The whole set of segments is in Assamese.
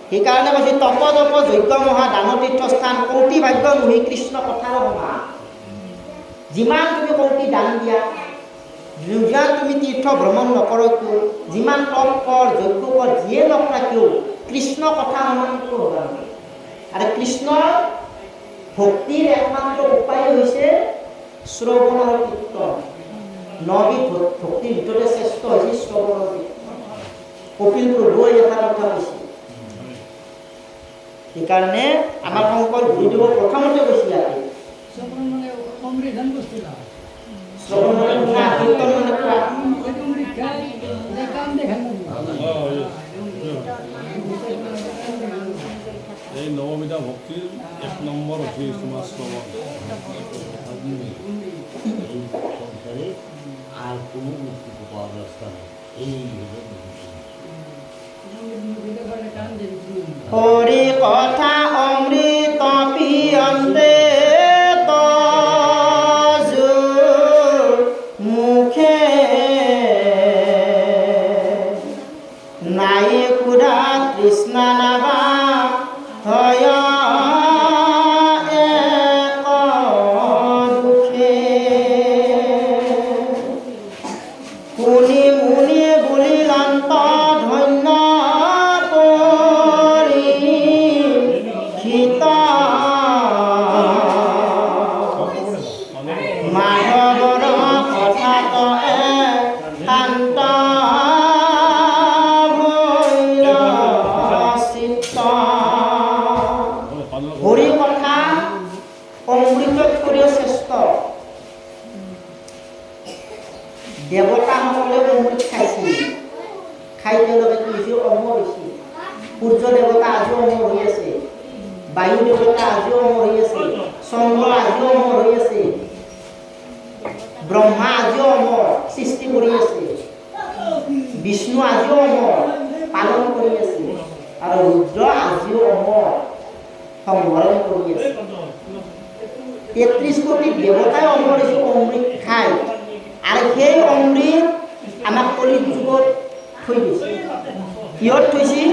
সেইকাৰণে কৈছে তপ তপ যজ্ঞ মহা দান তীৰ্থস্থান কৌটি ভাগ্য মুহি কৃষ্ণ কথাৰ সভা। যিমান তুমি কৌটি দান দিয়া, যিমান তুমি তীৰ্থ ভ্ৰমণ নকৰ কিয়, যিমান তপ কৰ যজ্ঞ কৰ যিয়ে নকৰা কিয়, কৃষ্ণ কথা সমান হ'ব নোৱাৰে। আৰু কৃষ্ণৰ ভক্তিৰ একমাত্ৰ উপায় হৈছে শ্ৰৱণ আৰু কীৰ্তন। নবিধ ভক্তিৰ ভিতৰতে শ্ৰেষ্ঠ হৈছে শ্ৰৱণ আৰু কীৰ্তন। কপিল প্ৰভুৱে এটা কথা কৈছে। সেইকাৰণে আমাৰ শংকৰ গুৰুদেৱৰ প্ৰথমতে কৈছিল ইয়াতে শ্ৰৱণ মানে শুনা, কীৰ্তন মানে কোৱা। এই নৱবিধা ভক্তিৰ এক নম্বৰ হৈছে তোমাৰ শ্ৰৱণ। আর কোনো মুক্তি পাওয়ার রাস্তা নেই, এই হরি কথা অমৃত পিয়ন্তে তজু মুখে নাই খুদা কৃষ্ণ নাবা হয় শুনি মুনি বুলিলান্ত ধন্য পৰীক্ষিত মাধৱৰ কথাত শান্ত চিত্ত। হৰি কথা অমৃততকৈ শ্ৰেষ্ঠ। দেৱতাসকলে অমৃত খাইছিল, খাই তেওঁলোকে কি হৈছে অমৰ হৈছে। সূৰ্য দেৱতা আজিও অমৰ হৈ আছে, বায়ু দেৱতা আজিও অমৰ হৈ আছে, চন্দ্ৰ আজিও অমৰ হৈ আছে, ব্ৰহ্মা আজিও অমৰ সৃষ্টি কৰি আছে, বিষ্ণু আজিও অমৰ পালন কৰি আছে, আৰু ৰুদ্ৰ আজিও অমৰ সংহৰণ কৰি আছে। 33 কোটি দেৱতাই অমৰ হৈছে অমৃত খাই। আৰু সেই অমৃত আমাক কলিৰ যুগত থৈ দিছে। কিহত থৈছিল?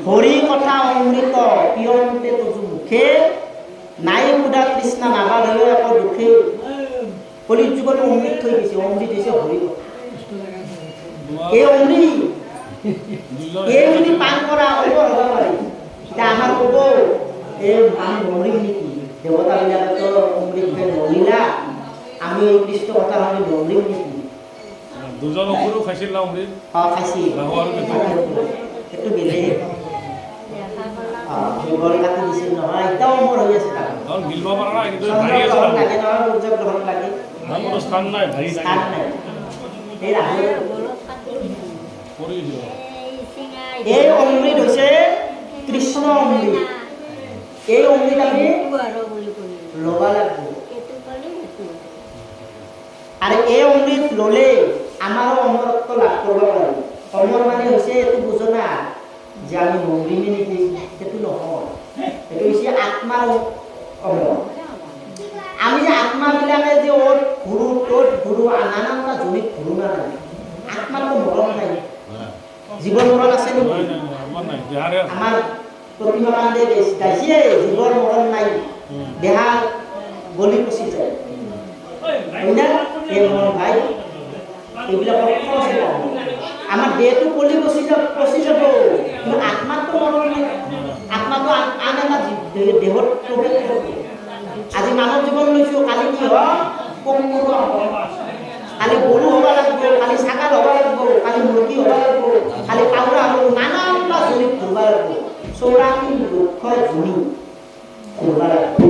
হৰি কথা অমৃত পিয়ন্তে তজু মুখে নাই সুধা কৃষ্ণ নাবাধয় একো দুখে। কলিৰ যুগত অমৃত থৈ দিছে। অমৃত হৈছে হৰি কথা। এই অমৃত এই যদি পান কৰা হ'ব পাৰে, এতিয়া আমাৰ ক'ব এই আমি নমৰিম নেকি? দেৱতাবিলাকেতো অমৃত খাই নমৰিলা, আমি এই কৃষ্ণ কথা আমি নমৰিম নেকি? দুজন অসুৰো খাইছিল না অমৃত? খাইছিল। সেইটো বেলেগ গল কাটি দিছিল নহয়, এতিয়াও অমৰ হৈ আছে। গিলিব পৰা নাই, কিন্তু লাগে নহয়, সূৰ্য গ্ৰহণ লাগে, কোনো স্থান নাই, ভাৰী স্থান নাই। এই অমৃত হৈছে কৃষ্ণ অমৃত। এই অমৃত আমি ল'ব লাগিব। আৰু এই অমৃত ল'লে আমাৰো অমৰত্ব লাভ কৰিব পাৰিম। অমৰ মানে হৈছে এইটো বুজনা যে আমি মৰিমে নেকি, সেইটো নহয়। সেইটো হৈছে আত্মাৰ অমৰ। আমি যে আত্মাবিলাকে যে অ'ত ঘূৰো ত'ত ঘূৰো, নানানটা জমিত ঘূৰো না নাই, আত্মাৰতো মৰণ নাই। জীৱন মৰণ আছে নেকি? আমাৰ প্ৰতিমা কান্দে গাইছে জীৱন মৰণ নাই, দেহা গলি পচি যায়। ভাই এইবিলাক আমাৰ দেহটো গলি পচি যাব, কিন্তু আত্মাটো মৰণ নাই। আত্মাটো আন এটা দেহত প্ৰৱেশ কৰিব। আজি মানৱ জীৱন লৈছোঁ, কালি কি হয় পংগুৰ হ'ব, কালি গৰু হ'ব লাগিব, কালি ছাগাল হ'ব লাগিব, কালি মুৰ্গী হ'ব লাগিব, কালি পাউৰা হ'ব, নানানটা জনীত ঘূৰিব লাগিব। 84 লক্ষ জনী ঘূৰিব লাগিব।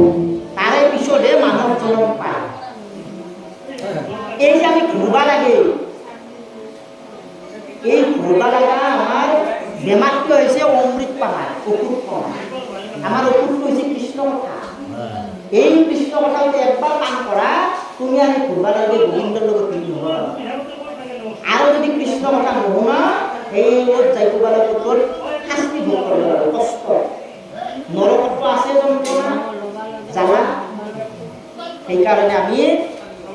তাৰে পিছতহে মানৱ জন্ম পায়। এই যে আমি ঘূৰিব লাগে, এই ঘূৰিব লগা আমাৰ বেমাৰটো হৈছে অমৃত পায়, ঔষধ পায়। আমাৰ ঔষধটো হৈছে কৃষ্ণ কথা। এই কৃষ্ণ কথা যদি একবাৰ কাম কৰা, তুমি আমি ঘূৰিব লাগে গোবিন্দৰ লগত মিলি হ'ব। আৰু যদি কৃষ্ণ কথা নুশুনা, সেই যাই ক'ব লাগিব, তোৰ শাস্তি ভোগ কৰিব লাগিব, কষ্ট। নৰকতো আছে যন্ত্ৰণা জানা। সেইকাৰণে আমি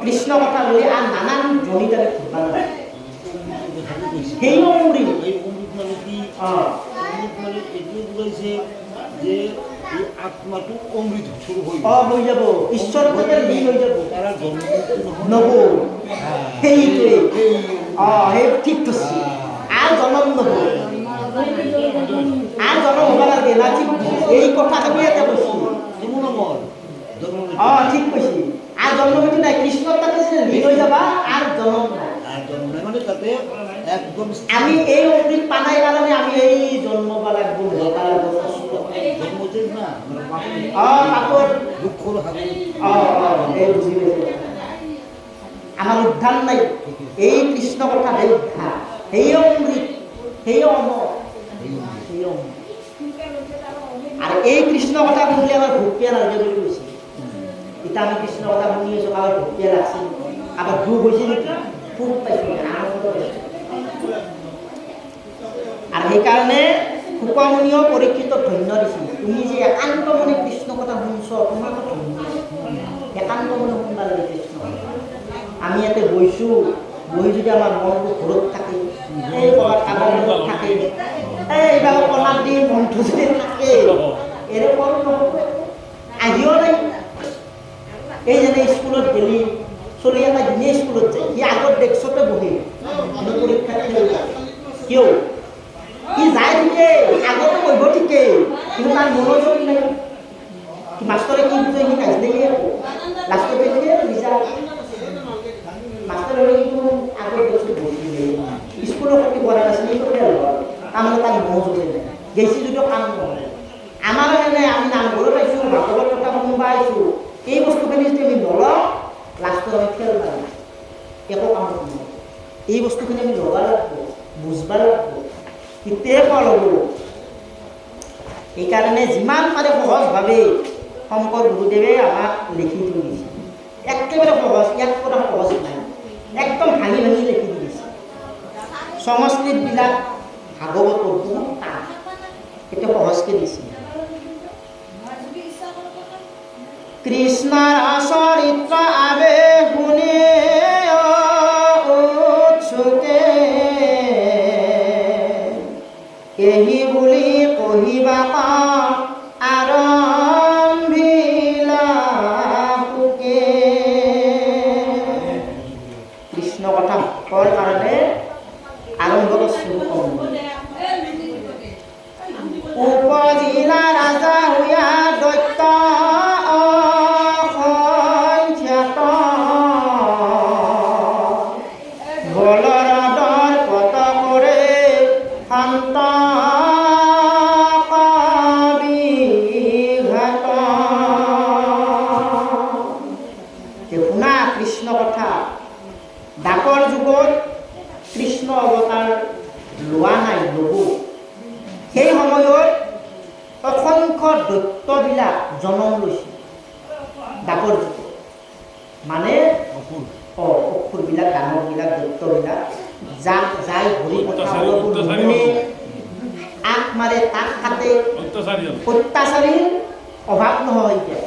কৃষ্ণ কথা বুলি আন নানান জনিত আমি ঘূৰিব লাগে। কথাটো কৈছে সেই অমৃত এই অমৃত মানে কি অঁ অমৃত মানে এইটোৱে বুজাইছে যে এই আত্মাটো অমৃত স্বৰূপ হৈ অঁ হৈ যাব ঈশ্বৰৰ সৈতে লীন হৈ যাব তাৰ জন্মমৃত্যু নহয় নহ'ব সেইটোৱে এই অঁ সেই ঠিক কৈছে আৰু জনম নহ'ব আৰু জনম হ'ব নালাগে না ঠিক এই কথাখিনি এটা কৈছে কেমন নম্বৰ অঁ ঠিক কৈছে আৰু জন্মমৃত্যু নাই কৃষ্ণৰ তাতে যে লীন হৈ যাবা আৰু জনম নাই জন্ম নাই মানে তাতে একদম আমি এই অমৃত পানাই কাৰণে আমি এই জন্ম বা লাগব ভোগা লাগব কষ্ট জন্মতে না অঁ পাপৰ দুঃখৰ হাবি অঁ এই বুজি পাইছে আমাৰ উদ্ধাৰ নাই এই কৃষ্ণ কথা হে উদ্ধাৰ সেই অমৃত সেই অমৰ সেই অমৃত আৰু এই কৃষ্ণ কথা শুনিলে আমাৰ ভোকিয়া নালাগে বুলি কৈছে এতিয়া আমি কৃষ্ণ কথা শুনি আছোঁ আমাৰ ভোকিয়া লাগছে আমাৰ দুখ হৈছে নেকি সুখ পাইছোঁ আনন্দ পাইছোঁ আৰু সেইকাৰণে সুকমণীয় পৰীক্ষিতক ধন্য দিছিল তুমি যে একান্ত মনে কৃষ্ণ কথা শুনছ তোমাকো ধন্য একান্ত মনে শুনবা লাগে কৃষ্ণ আমি ইয়াতে বহিছোঁ বহি যদি আমাৰ মনটো ঘৰত থাকে এই ক'ৰবাত কাগজত থাকে এইবিলাক কণাত দি মনটো যদি থাকে এনে কম নহ'ব আহিও নাই এই যেনে স্কুলত গেলি চলি এটা দিনে স্কুলত যায় সি আগত ডেস্কতে বহে পৰীক্ষাত কিয় সি যায় ঠিকে আগতে বহিব ঠিকে কিন্তু তাৰ মনোযোগ নাই মাষ্টৰে কি বুজে সি নাজানে লাষ্টতে ৰিজাল্ট মাষ্টৰে কিন্তু আগত ডেস্কত বহিলে স্কুলৰ ক্ষতি কৰা নাছিলে সেইটো বেয়া হ'ল তাৰমানে তাৰ মনোযোগ নাই গেছি যদিও কাম নহয় আমাৰ এনে আমি নামঘৰত পাইছোঁ ভাগৱত কথা শুনিব আহিছোঁ এই বস্তুখিনি যদি আমি নলওঁ লাষ্টত আমি ফেল পাম একো কাম নহয় এই বস্তুখিনি আমি ল'ব লাগিব বুজবা লাগিব তেতিয়াই ফল হ'ব সেইকাৰণে যিমান পাৰে সহজভাৱে শংকৰ গুৰুদেৱে আমাক লিখি থৈ দিছে একেবাৰে সহজ ইয়াত পৰা সহজ নাই একদম ভাঙি ভাঙি লিখি দি দিছে সংস্কৃতবিলাক ভাগৱতৰ বহুত টান সেইটো সহজকৈ দিছে কৃষ্ণৰ চৰিত্ৰ আবে শুনে উৎসুকে এহি বুলি কহিবা আৰম্ভিলা পোকে কৃষ্ণ কথা কোৱাৰ কাৰণে আৰম্ভ কৰিছোঁ উপজিলা ৰাজা হুয়া দৈত্য ডাকৰ যুগত কৃষ্ণ অৱতাৰ লোৱা নাই ল'ব সেই সময়ত অসংখ্য দৈত্যবিলাক জন্ম লৈছিল ডাকৰ যুগত মানে অসুৰবিলাক দানৱবিলাক দৈত্যবিলাক যাক যাই ভৰি পঠাবলৈ আগ মাৰে তাক কাটে অত্যাচাৰীৰ অভাৱ নহয় এতিয়া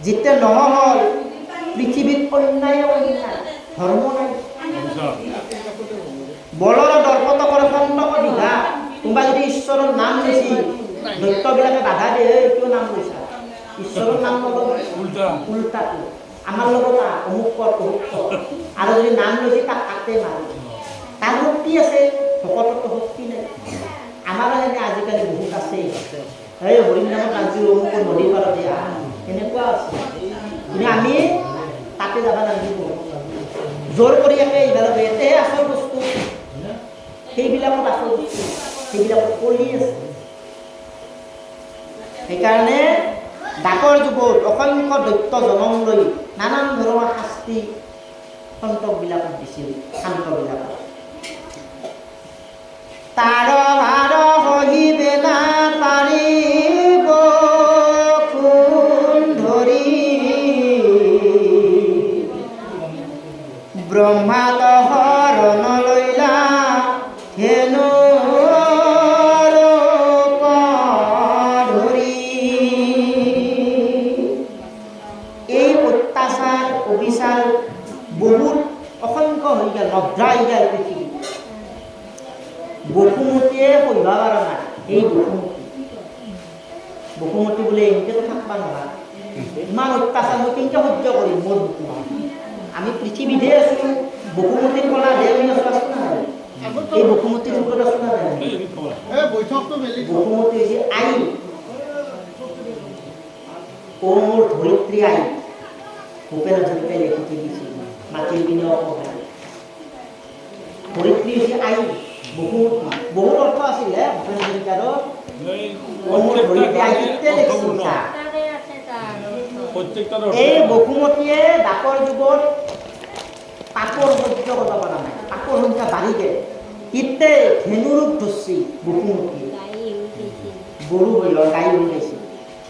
যেতিয়া নহ'ল পৃথিৱীত অন্যায় অন্যায় ধৰ্ম নাই বলৰ দৰ্পত কৰে পণ্টক দিঘা কোনোবা যদি ঈশ্বৰৰ নাম লৈছি দৈত্যবিলাকে বাধা দিয়ে কিয় নাম লৈছা ঈশ্বৰৰ নাম লগত উল্টাটো আমাৰ লগত অমুক কৰ তমুক কৰ আৰু যদি নাম লৈছি তাক কাটে মাৰে তাৰ শক্তি আছে ভকততো শক্তি নাই আমাৰ এনে আজিকালি বহুত আছে এই হৰিণ নামত ৰাজি অমুকৰ নদীৰ পাৰত দিয়া এনেকুৱা আছে কিন্তু আমি তাতে যাব লাগিব জোৰ কৰি একে এইবিলাক এতেহে আচল বস্তু সেইবিলাকত আচল বস্তু সেইবিলাকত পৰি আছে সেইকাৰণে ডাকৰ যুগত অসংখ্য দৈত্য জন্ম লৈ নানান ধৰণৰ শাস্তি সন্তবিলাকক দিছিল শান্তবিলাকক তাৰ ভাৰ সহিবে না পাৰিব খুন ধৰি ব্ৰহ্মাত হৰণ লৈলা হেনো ধৰি এই অত্যাচাৰ অবিচাৰ বহুত অসংখ্য হৈ গ'ল নভ্ৰা হৈ গ'ল বসুমতীয়ে পঢ়িব পৰা নাই এই বসুমতী বোলে এনেকৈ থাকিব নোৱাৰা ইমান অত্যাচাৰ মই কেনেকৈ সহ্য কৰিম মোৰ বসুমতী আমি পৃথিৱীতহে আছোঁ বসুমতীৰ কলা দেহ আমি আছোঁ নাই এই বসুমতীৰ ওপৰত আছোঁ নাই বসুমতী হৈছে আই অ মোৰ ধৰিত্ৰী আই ভূপেন হাজৰিকাই লিখি থৈ দিছিল মাটিৰ পিনে অসহায় ধৰিত্ৰী হৈছে আই বহুত অৰ্থ আছিলে ভূপেন হাজৰিকাৰো এই বসুমতীয়ে দাঁতৰ যুগত পাপৰ সহ্য কৰিব পৰা নাই পাপৰ সংখ্যা বাঢ়ি গ'ল ইতে ধেনুৰূপ ধৰিছে বসুমতীয়ে গৰু হৈ গাই হৈ গৈছে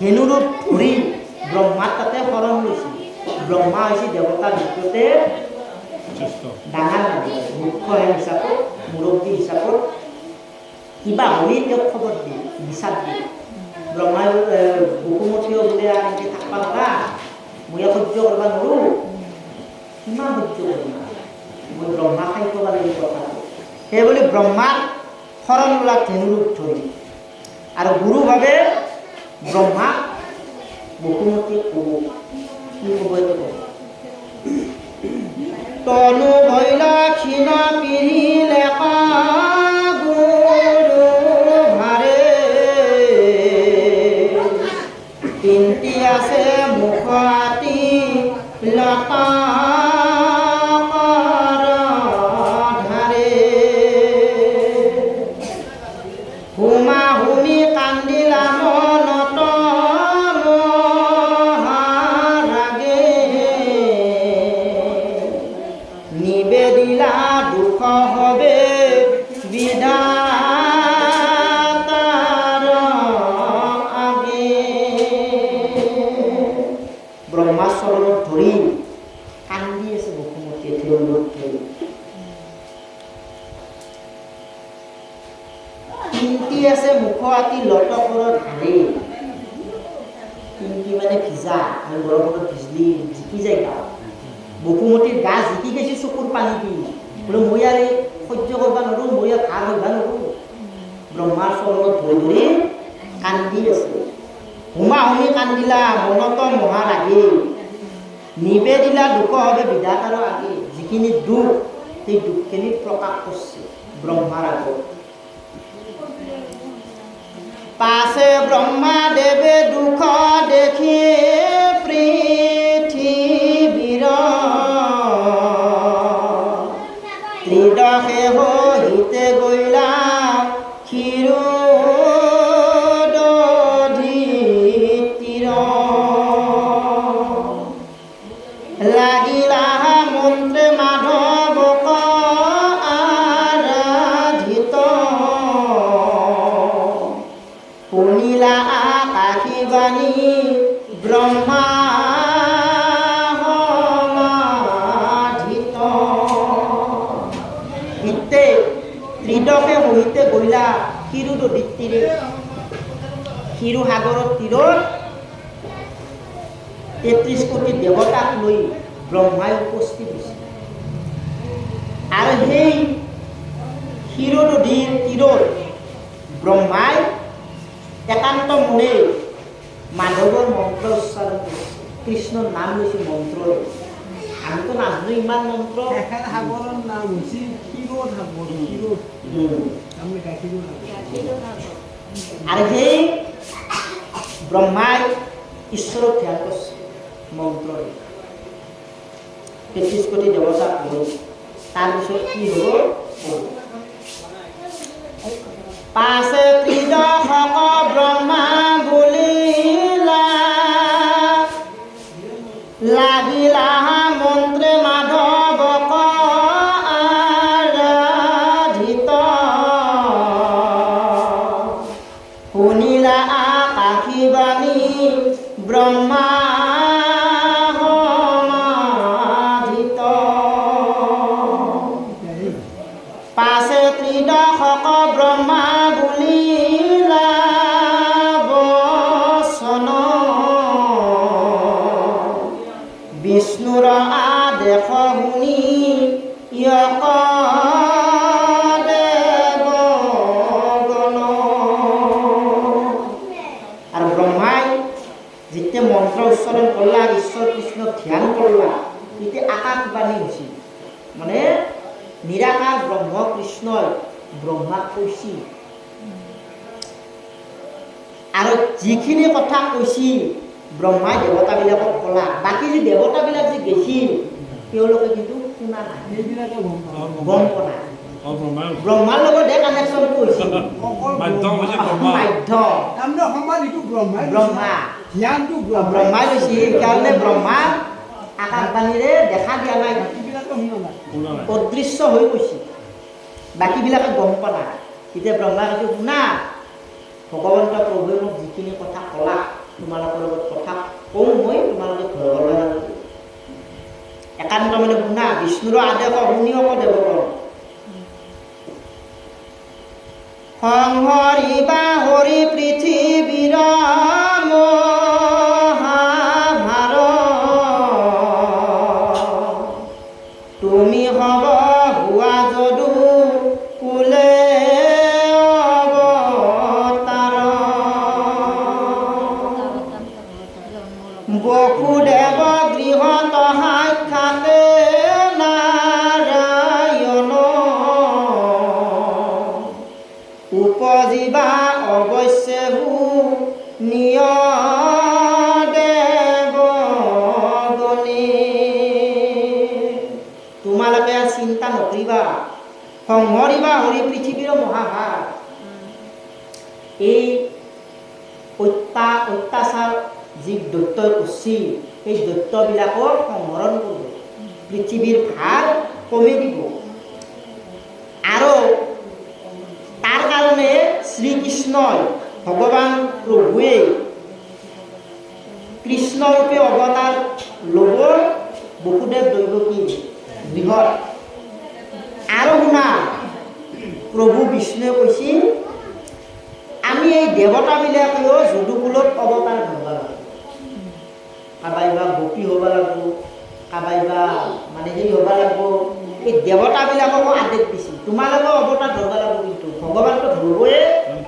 ধেনুৰূপ ধৰি ব্ৰহ্মাৰ তাতে শৰণ লৈছে ব্ৰহ্মা হৈছে দেৱতাৰ ভিতৰতে ডাঙৰ মুখ্য হিচাপত মুৰব্বী হিচাপত কিবা হ'লেই তেওঁক খবৰ দিয়ে বিচাৰ দিয়ে ব্ৰহ্মাই বসুমতীয় বোলে এনেকৈ থাকিব নোৱাৰা মই সহ্য কৰিব নোৱাৰোঁ কিমান সহ্য কৰিম মই ব্ৰহ্মা খাই ক'ব লাগিব কথাটো সেই বুলি ব্ৰহ্মাক শৰণ লোৱা ধেনুৰূপ ধৰি আৰু গুৰুভাৱে ব্ৰহ্মাক বসুমতীয়ে ক'ব কি ক'ব এইটো ক'ব তনু ভৈল ক্ষীণ পিৰিলে তিনটি আছে মুখতি লতা ধাৰে হুমা হুমি কান্দিলা মনত মহাৰাগে নিবেদিলা দুখ হবে বিধাতাৰ আগে ব্ৰহ্মাৰ চৰণত ধৰি কান্দি আছে বসুমতীয়ে ধৰি তিনটি আছে মুখ আতি লটকৰ ধাৰে তিনটি মানে ভিজা আমি বৰষুণত ভিজলি জিকি যায় গা বসুমতীৰ গা জিকি গৈছে চকুৰ পানী দি বোলে মই আৰু সহ্য কৰিব নোৱাৰোঁ মই আৰু ভাল হ'ব নোৱাৰোঁ ব্ৰহ্মাৰ চৰণত ধৰি ধৰি কান্দি আছে হুমা হুমি কান্দিলা মনত মহাৰাগে নিবেদিলা দুখ হবে বিধাতাৰ আগে যিখিনি দুখ সেই দুখখিনি প্ৰকাশ কৰিছে ব্ৰহ্মাৰ আগত পাছে ব্ৰহ্মা দেৱে দুখ দেখি পৃথিৱীৰ ত্ৰিদশে সহিতে গৈলা লাগিলা মন্ত্ৰে মাধৱক আৰাধিত শুনিলা আকাশী বাণী ব্ৰহ্মা সমাধিত ইতে ত্ৰিদশে সহিতে গৈলা ক্ষীৰো নদীৰ তীৰে ক্ষীৰো সাগৰৰ তীৰত 33 কোটি দেৱতাক লৈ ব্ৰহ্মাই উপস্থিত হৈছে আৰু সেই ক্ষীৰ নদীৰ তীৰত ব্ৰহ্মাই একান্ত মনে মাধৱৰ মন্ত্ৰ উচ্চাৰণ কৰিছে কৃষ্ণৰ নাম লৈছে মন্ত্ৰ আমিতো নাজানো ইমান মন্ত্ৰ সাগৰৰ নাম হৈছে ক্ষীৰোদ সাগৰ আৰু সেই ব্ৰহ্মাই ঈশ্বৰক ধ্যান কৰিছে মন্ত্ৰৰে 33 কোটি দেৱতাক লৈ তাৰপিছত কি হ'ব পাছে ত্ৰিদশক ব্ৰহ্মা বুলিলা লাগিলা মন্ত্ৰে মাধৱক আৰাধিত শুনিলা আকাশী বাণী ব্ৰহ্মা সমাধিত পাছে ত্ৰিদশক ব্ৰহ্মা বুলিলা বচন বিষ্ণুৰ আদেশ শুনি ইয়ক দেৱ ব্ৰহ্ম কৃষ্ণই ব্ৰহ্মাক কৈছি আৰু যিখিনি কথা কৈছি ব্ৰহ্মাই দেৱতাবিলাকক ক'লা বাকী যি দেৱতাবিলাক যে গেছিল তেওঁলোকে কিন্তু শুনা নাই সেইবিলাকে গম পাওঁ। গম পোৱা নাই ব্ৰহ্মাই ব্ৰহ্মাৰ লগতে কানেকশ্যনটো হৈছিল মাধ্যম হৈছে ব্ৰহ্মা মাধ্যম তাৰমানে সমাধিটো ব্ৰহ্মাই ব্ৰহ্মা জ্ঞানটো ব্ৰহ্মাই লৈছিল সেইকাৰণে ব্ৰহ্মা আকাশবাণীৰে দেখা দিয়া নাই বাকীবিলাকে শুনা নাই। শুনা নাই অদৃশ্য হৈ গৈছিল বাকীবিলাকে গম পোৱা নাই তেতিয়া ব্ৰহ্মাই কৈছে শুনা ভগৱন্ত প্ৰভুৱে মোক যিখিনি কথা ক'লা তোমালোকৰ লগত কথা কওঁ মই তোমালোকে ধৰিব লাগিব একান্ত মানে শুনা বিষ্ণুৰ আদেশ শুনি আকৌ দেৱকৰ সংহৰিবা হৰি পৃথিৱীৰ মহাভাৰত তুমি হব হোৱা যদু কুলে অৱতাৰ বসুদেৱ গৃহত সাক্ষাতে নাৰায়ণ উপজিবা অৱশ্যে নিয় দেৱগণে তোমালোকে চিন্তা নকৰিবা সংহৰিবা হৰি পৃথিৱীৰ মহাভাৰ এই অত্যাচাৰ যি দৈত্যই কৰিছিল সেই দৈত্যবিলাকক সংহৰণ কৰিব পৃথিৱীৰ ভাৰ কমি দিব আৰু তাৰ কাৰণে শ্ৰীকৃষ্ণই ভগৱান প্ৰভুৱে কৃষ্ণৰূপে অৱতাৰ ল'ব বসুদেৱ দৈৱকীৰ গৃহত আৰু শুনা প্ৰভু বিষ্ণুৱে কৈছিল আমি এই দেৱতাবিলাকেও যদুকুলত অৱতাৰ ধৰিব লাগিব কাবাই বা গোপী হ'ব লাগিব কাবাই বা মানে হেৰি হ'ব লাগিব এই দেৱতাবিলাককো আদেশ দিছিল তোমালোকেও অৱতাৰ ধৰিব লাগিব কিন্তু ভগৱানটো ধৰিবই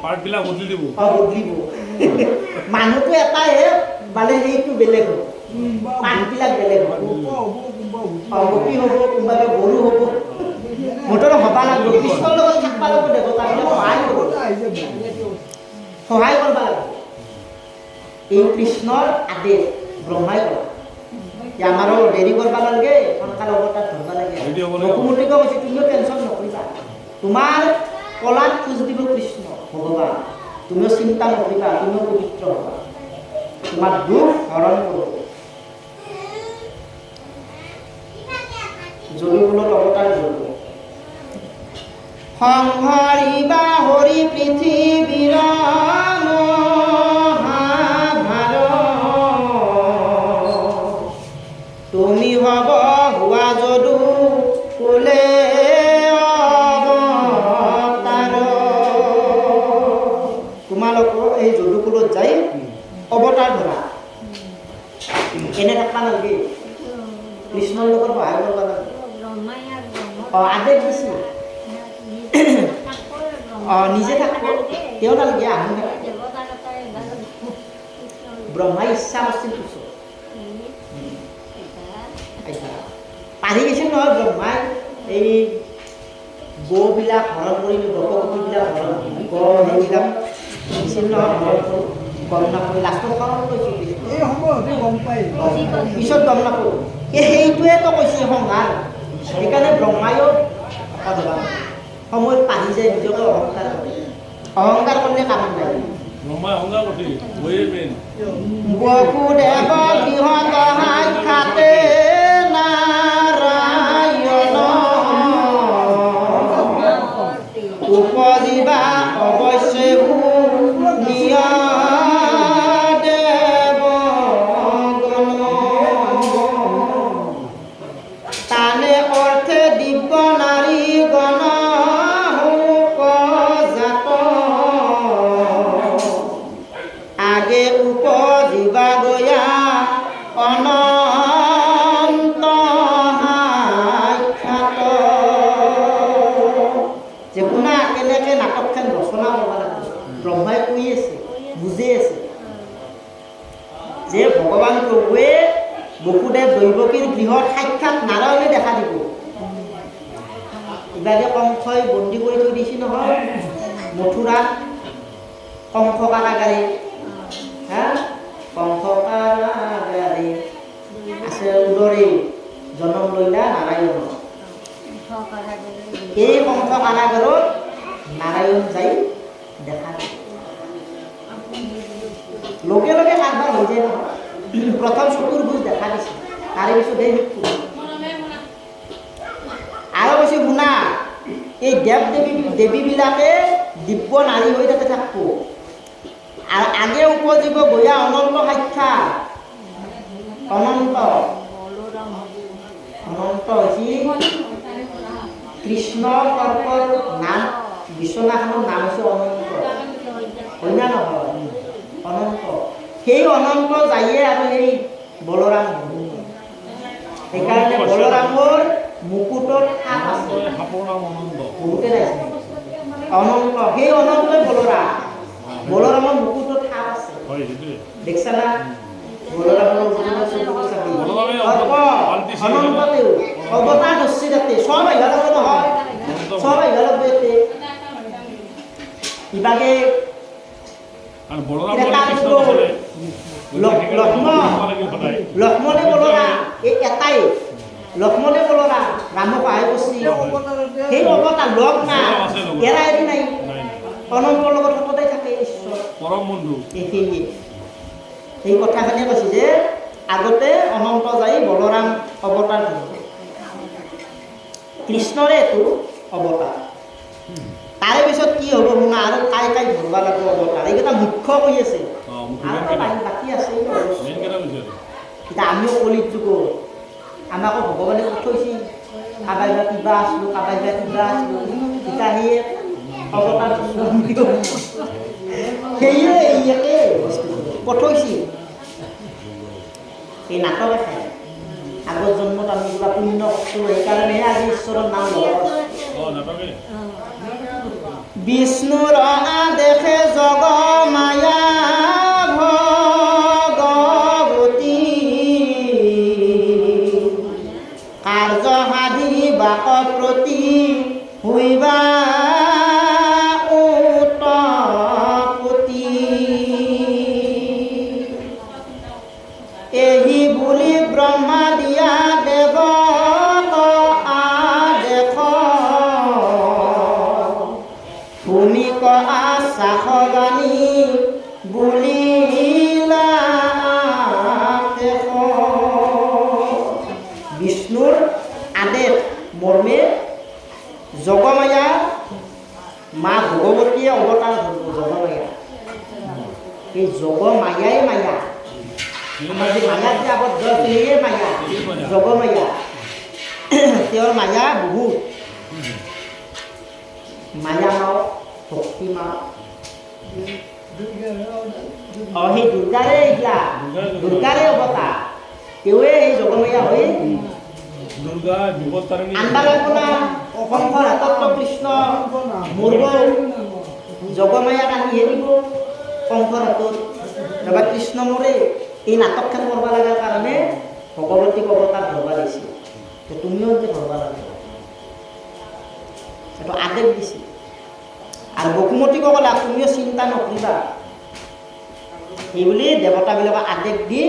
পাৰ্টবিলাক বদলি দিব বদলিব মানুহটো এটাইহে মানে সেইটো বেলেগ হ'ব পাৰ্টবিলাক বেলেগ হ'ব গোপী হ'ব কোনোবা গৰু হ'ব মুঠতে হ'ব লাগিব কৃষ্ণৰ লগত থাকিব লাগিব দেৱতাবিলাক সহায় কৰিব লাগিব এই কৃষ্ণৰ আদেশ ব্ৰহ্মাই কৰা যে আমাৰো দেৰি কৰিব নালাগে সোনকালে অৱতাৰ ধৰিব লাগে বসুমতীকে কৈছে তুমিও টেনশ্যন নকৰিবা তোমাৰ কলাত খোজ দিব কৃষ্ণ ভগৱান তুমিও চিন্তা নকৰিবা তুমিও পবিত্ৰ হ'বা তোমাৰ দুখ হৰণ কৰিব যদুকুলত অৱতাৰ ধৰিব সংহৰিবা হৰি পৃথিৱীৰ তুমি হব হোৱা যদু কুলে অৱতাৰ তোমালোকৰ এই যদুকুলত যাই অৱতাৰ ধৰা এনে থাকবা নালাগে কৃষ্ণৰ লগত সহায় কৰিব লাগে আদেশ দিছিল নিজে থাকিব তেওঁ নালাগে আহি ব্ৰহ্মাই ইচ্ছা কৰিছিল পিছত পাৰি গৈছিল নহয় ব্ৰহ্মাই এই গৌবিলাক হৰণ কৰি গপগোপীবিলাক হৰণ সেইবিলাক দিছিল নহয় হৰণ কৰি গম নাপায় লাষ্টত হৰণ কৰিছিল এই সময়তে গম পায় পিছত গম নাপায় সেইটোৱেতো কৈছে সংহাৰ সেইকাৰণে ব্ৰহ্মায়ো সময়ত পাহি যায় নিজকে অহংকাৰ কৰিলে কাম নাই ব্ৰহ্মাই অহংকাৰ কৰিছিল ময়ে মেইন বসুদেৱ গৃহত সাক্ষাতে নাৰায়ণ উপজিবা অৱশ্যে নিয় দেৱগণ তানে অৰ্থে দিব্য নাৰী গণ আগে উপজিবা গয়া অনন্ত সাক্ষাৎ যে শুনা কেনেকৈ নাটকখন ৰচনা কৰিব লাগে ব্ৰহ্মাই কৈ আছে বুজি আছে যে ভগৱান প্ৰভুৱে বসুদেৱ দৈৱকীৰ গৃহত সাক্ষাৎ নাৰায়ণে দেখা দিব ইভাগে কংসই বন্দী কৰি থৈ দিছে নহয় মথুৰাত কংস কাৰাগাৰে হা কংস কাৰাগাৰে আছে উদৰে জনম লৈলা নাৰায়ণ এই কংস কাৰাগাৰত নাৰায়ণ যাই দেখা লগে লগে কাৰবাৰ হৈ যায় নহয় প্ৰথম চতুৰ্ভুজ দেখা দিছে তাৰে পিছত এই আৰু কৈছে শুনা এই দেৱ দেৱীবিলাকে দিব্য নাৰী হৈ তাতে থাকিব আৰু আগে উপজিব গয়া অনন্ত সাক্ষাৎ অনন্ত হৈছে কৃষ্ণ কৰ্কৰ নাম বিশ্বনাথৰ নাম হৈছে অনন্ত হয় না নহয় অনন্ত সেই অনন্ত যায়ে আৰু সেই বলৰাম সেইকাৰণে বলৰামৰ মুকুটত সাপ আছে বহুতে নাই অনন্ত সেই অনন্তই বলৰামৰ মুকুটত সাপ আছে দেখছা না বলৰামৰ অনন্ততেও অৱতাৰ ধৰছি তাতে চব আহিব লাগিব নহয় চব আহিব লাগিব ইয়াতে ইভাগে লক্ষ্মণে বলৰাম এই এটাই লক্ষ্মণে বলৰাম ৰামক সহায় কৰিছিল সেই অৱতাৰ লগ নাই এৰা এৰি নাই অনন্তৰ লগত সততে থাকে ঈশ্বৰ পৰম বন্ধু এইখিনিয়ে সেই কথাখিনি কৈছে যে আগতে অনন্ত যাই বলৰাম অৱতাৰ ধৰিছে কৃষ্ণৰে এইটো অৱতাৰ তাৰে পিছত কি হ'ব শুনা আৰু কাই ধৰিব লাগিব অৱতাৰ এইকেইটা মুখ্য কৈ আছে আৰু বাকী আছে এতিয়া আমিও কলিত যুগ আমাকো ভগৱানে পঠাইছে কাবাই বা কিবা আছিলোঁ কাবাই বা কিবা আছিলোঁ এতিয়া সেই অৱতাৰ সেয়ে ইয়াকে পঠাইছে এই নাটক আছে আগৰ জন্মত আমি কিবা পুণ্য কৰিছোঁ সেইকাৰণেহে আজি ঈশ্বৰৰ নাম ল'ব বিষ্ণুৰ আদেশে জগ মায়া ভগৱতী কাৰ্য সাধি বাক প্ৰতি হৈবা উৎপত্তি এহি বুলি ব্ৰহ্মা দিয়া দেৱ ভূমিক আশাসগানী বুলিলা বিষ্ণুৰ আদেশ মৰ্মে জগমায়া মা ভগৱতীয়ে অৱতাৰ ধৰিব জগমায়া এই জগমায়াই মায়া আমাৰ যে মায়াত যে আবদ্ধ আছে সেয়ে মায়া জগমায়া তেওঁৰ মায়া বহুত মায়া মাও ভক্তি মাও সেই দুৰ্গাৰে এতিয়া দুৰ্গাৰে অৱতাৰ তেওঁৱে সেই জগময়া হৈ আনবা লাগিব না অসংখ্যৰ হাতত কৃষ্ণ মৰিব জগমায়াক আনি হেৰিব শংকৰ হাতত এবাৰ কৃষ্ণ মৰে এই নাটকখন কৰিব লগাৰ কাৰণে ভগৱতীক অৱতাৰ ধৰবা দিছে তুমিও যে ধৰবা লাগিব এইটো আদেশ দিছে আৰু বসুমতীক ক'লা তুমিও চিন্তা নকৰিবা সেইবুলি দেৱতাবিলাকক আদেশ দি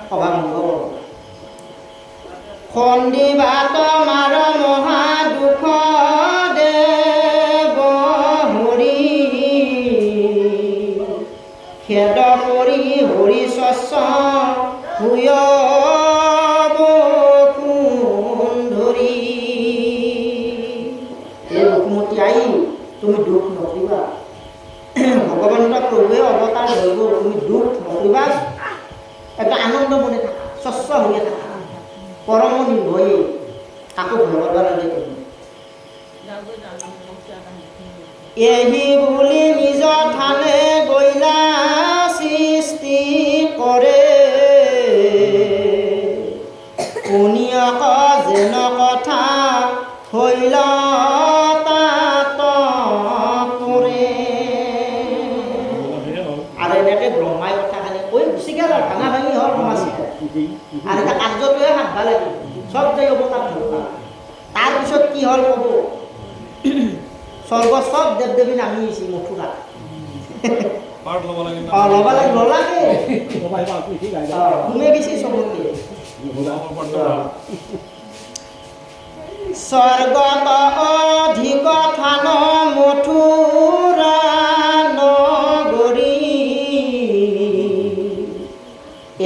সভা ভংগ কৰিব সন্দিবাত মাৰ মহা দুখ দেৱ হৰি খেদ কৰি হৰি স্বচ্ছ হুয় ধৰি এই বসুমতী আই তুমি দুখ নকৰিবা ভগৱন্ত প্ৰভুৱে অৱতাৰ ধৰিব তুমি দুখ নকৰিবা এটা আনন্দ মনে থাকা স্বচ্ছ হৈ থাকা পৰম নিৰ্ভয়ে কাকো ভয় কৰিব লাগে তুমি এহি বুলি নিজ থানে গৈলা সৃষ্টি কৰে শুনিয়ক যেন কথা হৈল তাত পৰে আৰু এনেকৈ ব্ৰহ্মাই কথাখিনি কৈ গুচি গ'ল আৰু ভাঙা ভাঙি হ'ল সমাজখন আৰু এটা কাৰ্যটোৱে হাতবা লাগে চব যাই অৱতাৰ ধৰবা তাৰপিছত কি হ'ল ক'ব স্বৰ্গ চব দেৱ দেৱী নামি আহিছে মথুৰা পাৰ্ট ল'ব লাগে না ল'ব লাগে ল'লাগে ঘুমে গৈছে চবতে স্বৰ্গত অধিক থান মথুৰা নগৰী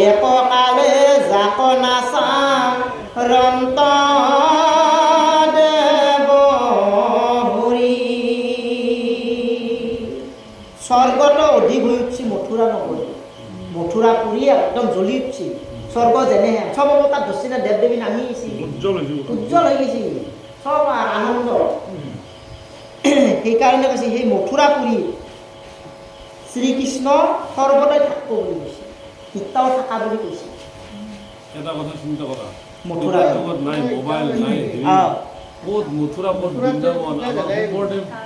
এককালে জাক নাচা ৰন্ত দেৱ হৰি স্বৰ্গত অধিক হৈ উঠছি মথুৰা নগৰী মথুৰা পুৰী একদম জ্বলি উঠছি স্বৰ্গ যেনেহে চব অৱতাৰ ধৰছি না দেৱ দেৱী নামি আহিছিল উজ্জ্বল হৈছে উজ্জ্বল হৈ গৈছে চব আনন্দ সেইকাৰণে কৈছে সেই মথুৰাপুৰী শ্ৰীকৃষ্ণ সৰ্বদাই থাকিব বুলি কৈছে এতিয়াও থকা বুলি কৈছে এটা কথা চিন্তা কৰা মথুৰা নাই মোবাইল নাই ক'ত মথুৰা ক'ত বৃন্দাবন আমাৰ শংকৰদেৱ